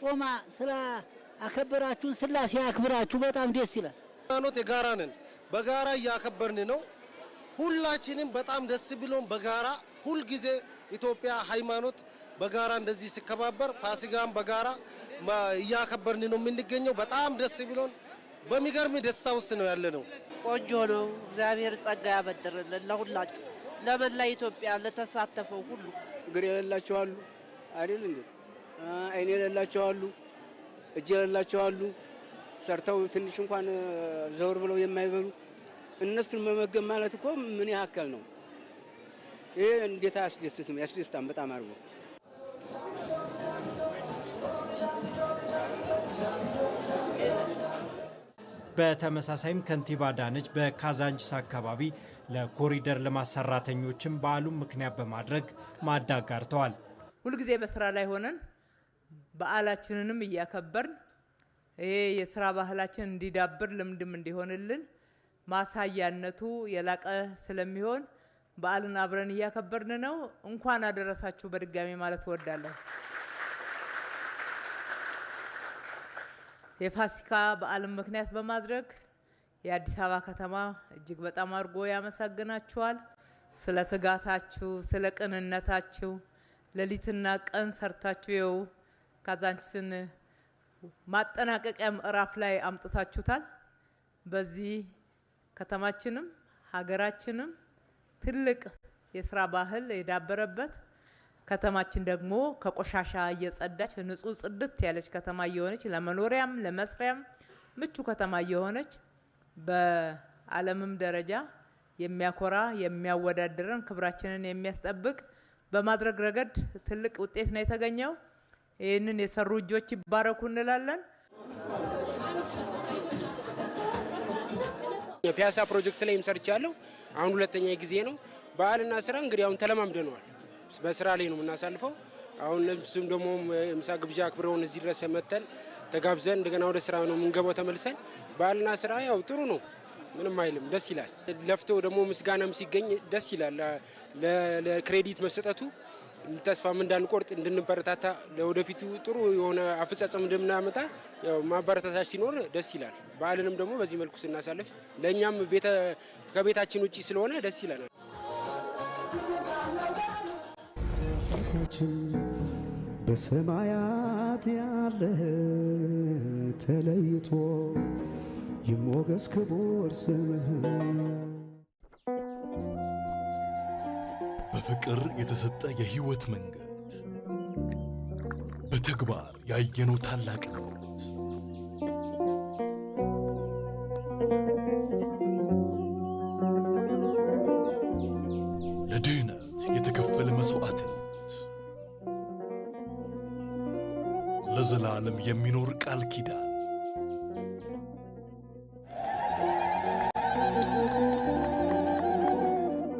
ጾማ ስለ አከበራችሁን ስላሴ ያክብራችሁ በጣም ደስ ይላል። ሃይማኖት የጋራ ነን በጋራ ያከበርን ነው ሁላችንም በጣም ደስ ብሎን በጋራ ሁሉ ጊዜ ኢትዮጵያ ሃይማኖት በጋራ እንደዚህ ሲከባበር ፋሲካም በጋራ ያከበርን ነው የምንገኘው በጣም ደስ ብሎን በሚገርም ደስታ ውስጥ ነው ያለነው። ቆንጆ ነው። እግዚአብሔር ጸጋ ያበድርልን ለሁላችሁ ለመላ ኢትዮጵያ ለተሳተፈው ሁሉ። እግር የሌላቸው አሉ አይደል እንዴ? አይን የሌላቸው አሉ፣ እጅ የሌላቸው አሉ፣ ሰርተው ትንሽ እንኳን ዘውር ብለው የማይበሉ እነሱን መመገብ ማለት እኮ ምን ያክል ነው? ይሄ እንዴት አያስደስትም? ያስደስታል በጣም አርጎ። በተመሳሳይም ከንቲባ አዳነች በካዛንቺስ አካባቢ ለኮሪደር ልማት ሰራተኞችም በዓሉን ምክንያት በማድረግ ማዕድ አጋርተዋል። ሁሉ ጊዜ በስራ ላይ ሆነን በዓላችንንም እያከበርን ይሄ የስራ ባህላችን እንዲዳብር ልምድም እንዲሆንልን ማሳያነቱ የላቀ ስለሚሆን በዓልን አብረን እያከበርን ነው። እንኳን አደረሳችሁ በድጋሚ ማለት ወዳለሁ። የፋሲካ በዓልን ምክንያት በማድረግ የአዲስ አበባ ከተማ እጅግ በጣም አርጎ ያመሰግናችኋል። ስለ ትጋታችሁ፣ ስለ ቅንነታችሁ ሌሊትና ቀን ሰርታችሁ ካዛንቺስን ማጠናቀቂያ ምዕራፍ ላይ አምጥታችሁታል። በዚህ ከተማችንም ሀገራችንም ትልቅ የስራ ባህል የዳበረበት ከተማችን ደግሞ ከቆሻሻ እየጸዳች ንጹህ ጽድት ያለች ከተማ እየሆነች ለመኖሪያም ለመስሪያም ምቹ ከተማ እየሆነች በዓለምም ደረጃ የሚያኮራ የሚያወዳድረን ክብራችንን የሚያስጠብቅ በማድረግ ረገድ ትልቅ ውጤት ነው የተገኘው። ይህንን የሰሩ እጆች ይባረኩ እንላለን። የፒያሳ ፕሮጀክት ላይ ሰርቻለሁ። አሁን ሁለተኛ ጊዜ ነው። በዓልና ስራ እንግዲህ አሁን ተለማምደናል። በስራ ላይ ነው የምናሳልፈው። አሁን ለምሳሌ ደግሞ ምሳ ግብዣ አክብረውን እዚህ ድረስ መተን ተጋብዘን እንደገና ወደ ስራ ነው የምንገባው ተመልሰን። በዓልና ስራ ያው ጥሩ ነው፣ ምንም አይልም፣ ደስ ይላል። ለፍቶ ደግሞ ምስጋናም ሲገኝ ደስ ይላል። ለክሬዲት መሰጠቱ ተስፋም እንዳንቆርጥ እንድንበረታታ ለወደፊቱ ጥሩ የሆነ አፈጻጸም እንደምናመጣ ያው ማበረታታች ሲኖር ደስ ይላል። በዓልንም ደግሞ በዚህ መልኩ ስናሳልፍ ለኛም ከቤታችን ውጪ ስለሆነ ደስ ይላል። በሰማያት ያለ ተለይቶ ይሞገስ ክቡር ስምህ። በፍቅር የተሰጠ የህይወት መንገድ በተግባር ያየነው ታላቅነት ለድህነት የተከፈለ መስዋዕትነት ለዘላለም የሚኖር ቃል ኪዳን